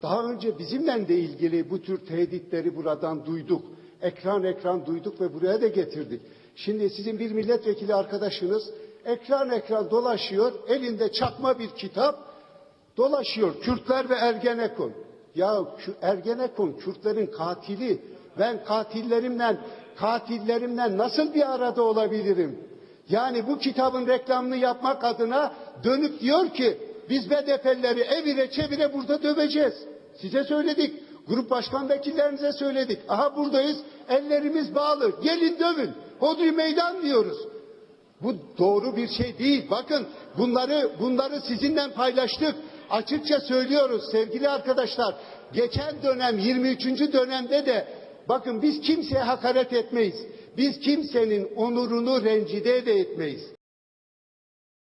Daha önce bizimle de ilgili bu tür tehditleri buradan duyduk. Ekran duyduk ve buraya da getirdik. Şimdi sizin bir milletvekili arkadaşınız ekran dolaşıyor, elinde çakma bir kitap dolaşıyor. Kürtler ve Ergenekon. Ya şu Ergenekon Kürtlerin katili. Ben katillerimle nasıl bir arada olabilirim? Yani bu kitabın reklamını yapmak adına dönüp diyor ki biz BDP'lileri evire çevire burada döveceğiz. Size söyledik. Grup başkan vekillerinize söyledik. Aha buradayız. Ellerimiz bağlı. Gelin dövün. Hodri meydan diyoruz. Bu doğru bir şey değil. Bakın bunları sizinle paylaştık. Açıkça söylüyoruz sevgili arkadaşlar. Geçen dönem 23. dönemde de bakın biz kimseye hakaret etmeyiz. Biz kimsenin onurunu rencide de etmeyiz.